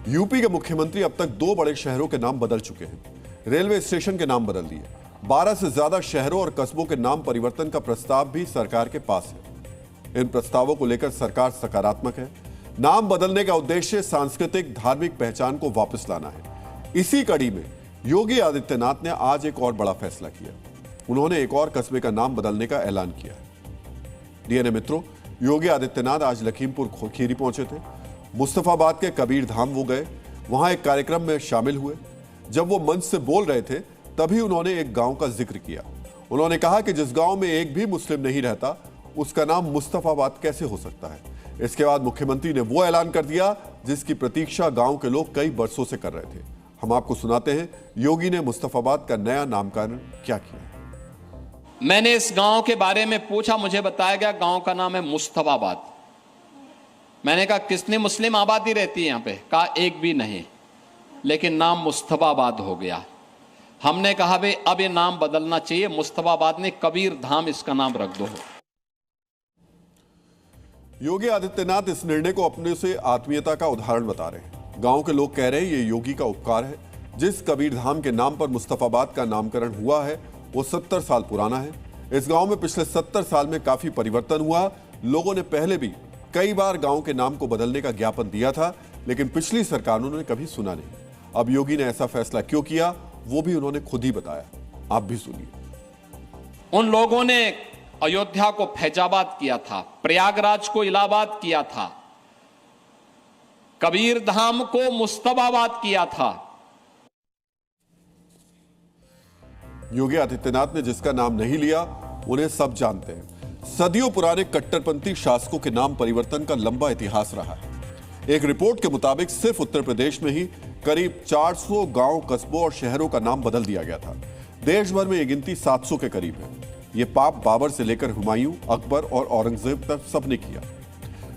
UP के मुख्यमंत्री अब तक 2 बड़े शहरों के नाम बदल चुके हैं, रेलवे स्टेशन के नाम बदल दिए। 12 से ज्यादा शहरों और कस्बों के नाम परिवर्तन का प्रस्ताव भी सरकार के पास है। इन प्रस्तावों को लेकर सरकार सकारात्मक है। नाम बदलने का उद्देश्य सांस्कृतिक धार्मिक पहचान को वापस लाना है। इसी कड़ी में योगी आदित्यनाथ ने आज एक और बड़ा फैसला किया। उन्होंने एक और कस्बे का नाम बदलने का ऐलान किया है। डीएनए मित्रों, योगी आदित्यनाथ आज लखीमपुर खीरी पहुंचे थे। मुस्तफाबाद के कबीर धाम वो गए, वहां एक कार्यक्रम में शामिल हुए। जब वो मंच से बोल रहे थे तभी उन्होंने एक गांव का जिक्र किया। उन्होंने कहा कि जिस गांव में एक भी मुस्लिम नहीं रहता उसका नाम मुस्तफाबाद कैसे हो सकता है। इसके बाद मुख्यमंत्री ने वो ऐलान कर दिया जिसकी प्रतीक्षा गांव के लोग कई बरसों से कर रहे थे। हम आपको सुनाते हैं योगी ने मुस्तफाबाद का नया नामकरण क्या किया। मैंने इस गांव के बारे में पूछा, मुझे बताया गया गांव का नाम है मुस्तफाबाद। मैंने कहा कितनी मुस्लिम आबादी रहती है यहाँ पे? कहा एक भी नहीं, लेकिन नाम मुस्तफाबाद हो गया। हमने कहा भाई अब ये नाम बदलना चाहिए, मुस्तफाबाद ने कबीर धाम इसका नाम रख दो। योगी आदित्यनाथ इस निर्णय को अपने से आत्मीयता का उदाहरण बता रहे हैं। गांव के लोग कह रहे हैं ये योगी का उपकार है। जिस कबीर धाम के नाम पर मुस्तफाबाद का नामकरण हुआ है वो 70 साल पुराना है। इस गांव में पिछले 70 साल में काफी परिवर्तन हुआ। लोगों ने पहले भी कई बार गांव के नाम को बदलने का ज्ञापन दिया था, लेकिन पिछली सरकारों ने कभी सुना नहीं। अब योगी ने ऐसा फैसला क्यों किया वो भी उन्होंने खुद ही बताया। आप भी सुनिए। उन लोगों ने अयोध्या को फैजाबाद किया था, प्रयागराज को इलाहाबाद किया था, कबीर धाम को मुस्तफाबाद किया था। योगी आदित्यनाथ ने जिसका नाम नहीं लिया उन्हें सब जानते हैं। सदियों पुराने कट्टरपंथी शासकों के नाम परिवर्तन का लंबा इतिहास रहा है। एक रिपोर्ट के मुताबिक सिर्फ उत्तर प्रदेश में ही करीब 400 गांव, कस्बों और शहरों का नाम बदल दिया गया था। देश भर में यह गिनती 700 के करीब है। यह पाप बाबर से लेकर हुमायूं, अकबर और औरंगजेब तक सबने किया।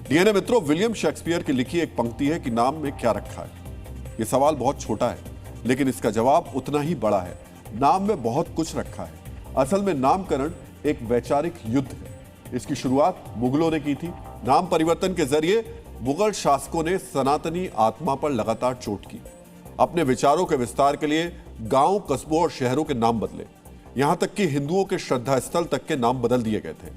डीएनए मित्रों, विलियम शेक्सपियर की लिखी एक पंक्ति है कि नाम में क्या रखा है। यह सवाल बहुत छोटा है, लेकिन इसका जवाब उतना ही बड़ा है। नाम में बहुत कुछ रखा है। असल में नामकरण एक वैचारिक युद्ध है। इसकी शुरुआत मुगलों ने की थी। नाम परिवर्तन के जरिए मुगल शासकों ने सनातनी आत्मा पर लगातार चोट की। अपने विचारों के विस्तार के लिए गांव, कस्बों और शहरों के नाम बदले। यहां तक कि हिंदुओं के श्रद्धा स्थल तक के नाम बदल दिए गए थे।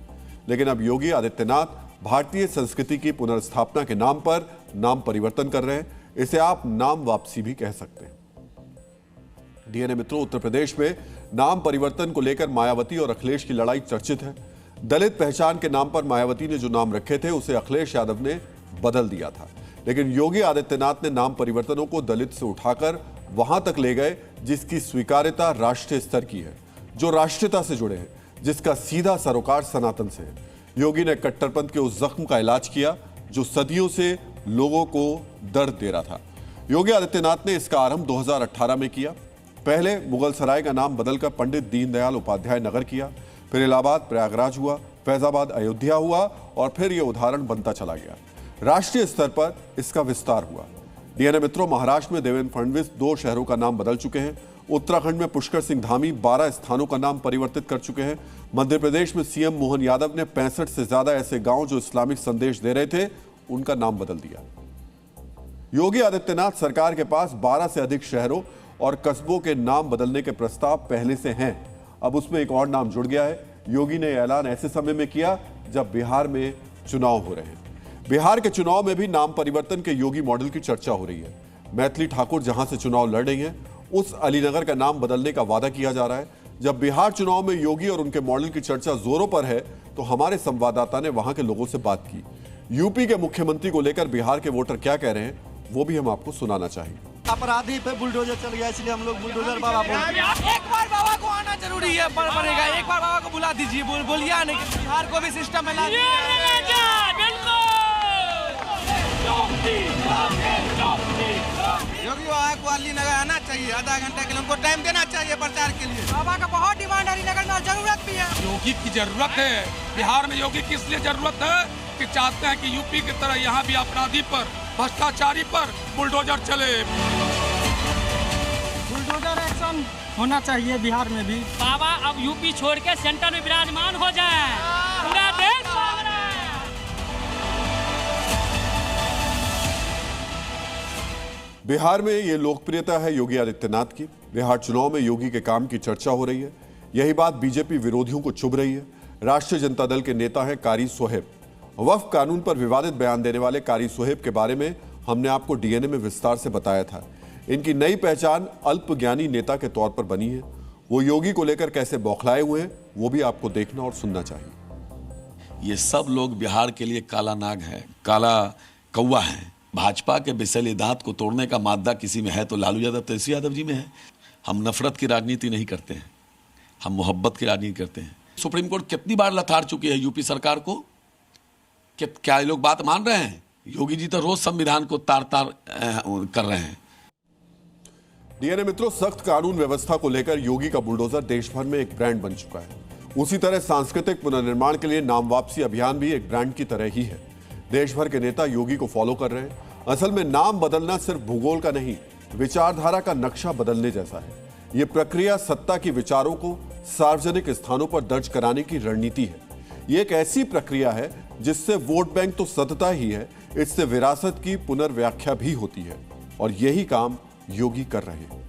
लेकिन अब योगी आदित्यनाथ भारतीय संस्कृति की पुनर्स्थापना के नाम पर नाम परिवर्तन कर रहे हैं। इसे आप नाम वापसी भी कह सकते हैं। डीएनए मित्रों, उत्तर प्रदेश में नाम परिवर्तन को लेकर मायावती और अखिलेश की लड़ाई चर्चित है। दलित पहचान के नाम पर मायावती ने जो नाम रखे थे उसे अखिलेश यादव ने बदल दिया था, लेकिन योगी आदित्यनाथ ने नाम परिवर्तनों को दलित से उठाकर वहां तक ले गए जिसकी स्वीकार्यता राष्ट्रीय स्तर की है, जो राष्ट्रीयता से जुड़े हैं, जिसका सीधा सरोकार सनातन से है। योगी ने कट्टरपंथ के उस जख्म का इलाज किया जो सदियों से लोगों को दर्द दे रहा था। योगी आदित्यनाथ ने इसका आरंभ 2018 में किया। पहले मुगल सराय का नाम बदलकर पंडित दीनदयाल उपाध्याय नगर किया, फिर इलाहाबाद प्रयागराज हुआ, फैजाबाद अयोध्या हुआ और फिर यह उदाहरण बनता चला गया। राष्ट्रीय स्तर पर इसका विस्तार हुआ। डीएनए मित्रों, महाराष्ट्र में देवेंद्र फडणवीस 2 शहरों का नाम बदल चुके हैं। उत्तराखंड में पुष्कर सिंह धामी 12 स्थानों का नाम परिवर्तित कर चुके हैं। मध्य प्रदेश में सीएम मोहन यादव ने 65 से ज्यादा ऐसे गांव जो इस्लामिक संदेश दे रहे थे उनका नाम बदल दिया। योगी आदित्यनाथ सरकार के पास 12 से अधिक शहरों और कस्बों के नाम बदलने के प्रस्ताव पहले से हैं। अब उसमें एक और नाम जुड़ गया है। योगी ने ऐलान ऐसे समय में किया जब बिहार में चुनाव हो रहे हैं। बिहार के चुनाव में भी नाम परिवर्तन के योगी मॉडल की चर्चा हो रही है। मैथिली ठाकुर जहां से चुनाव लड़ रही हैं, उस अलीनगर का नाम बदलने का वादा किया जा रहा है। जब बिहार चुनाव में योगी और उनके मॉडल की चर्चा जोरों पर है तो हमारे संवाददाता ने वहां के लोगों से बात की। यूपी के मुख्यमंत्री को लेकर बिहार के वोटर क्या कह रहे हैं वो भी हम आपको सुनाना चाहेंगे। अपराधी पे बुलडोजर चल गया, इसलिए हम लोग बुलडोजर बाबा बोलते हैं। एक बार बाबा को आना जरूरी है, पड़ेगा। एक बार बाबा को बुला दीजिए, बोलिए आने के। बिहार को भी सिस्टम में ला योगी बाबा को अलीनगर आना चाहिए। आधा घंटे के लिए उनको टाइम देना चाहिए प्रचार के लिए। बाबा का बहुत डिमांड अलीनगर में, जरूरत भी है। योगी की जरूरत है। बिहार में योगी की इसलिए जरूरत है कि चाहते हैं कि यूपी की तरह यहाँ भी अपराधी पर, भ्रष्टाचारी पर बुलडोजर चले। बुलडोजर एक्शन होना चाहिए बिहार में भी। बाबा अब यूपी छोड़ के सेंटर में विराजमान हो जाए। पूरा देश बिहार में ये लोकप्रियता है योगी आदित्यनाथ की। बिहार चुनाव में योगी के काम की चर्चा हो रही है। यही बात बीजेपी विरोधियों को चुभ रही है। राष्ट्रीय जनता दल के नेता हैं कारी सोहेब। वक्फ कानून पर विवादित बयान देने वाले कारी सोहेब के बारे में हमने आपको डीएनए में विस्तार से बताया था। इनकी नई पहचान अल्पज्ञानी नेता के तौर पर बनी है। वो योगी को लेकर कैसे बौखलाए हुए हैं वो भी आपको देखना और सुनना चाहिए। ये सब लोग बिहार के लिए काला नाग है, काला कौवा है। भाजपा के विषैले दांत को तोड़ने का मादा किसी में है तो लालू यादव, तेजस्वी यादव जी में है। हम नफरत की राजनीति नहीं करते हैं, हम मोहब्बत की राजनीति करते हैं। सुप्रीम कोर्ट कितनी बार लताड़ चुकी है यूपी सरकार को। क्या ये लोग बात मान रहे हैं? योगी जी तो रोज संविधान को तार तार कर रहे हैं। डीएनए मित्रों, सख्त कानून व्यवस्था को लेकर योगी का बुलडोजर देश भर में एक ब्रांड बन चुका है। उसी तरह सांस्कृतिक पुनर्निर्माण के लिए नाम वापसी अभियान भी एक ब्रांड की तरह ही है। देश भर के नेता योगी को फॉलो कर रहे हैं। असल में नाम बदलना सिर्फ भूगोल का नहीं, विचारधारा का नक्शा बदलने जैसा है। यह प्रक्रिया सत्ता की विचारों को सार्वजनिक स्थानों पर दर्ज कराने की रणनीति है। यह एक ऐसी प्रक्रिया है जिससे वोट बैंक तो सतता ही है, इससे विरासत की पुनर्व्याख्या भी होती है। और यही काम योगी कर रहे हैं।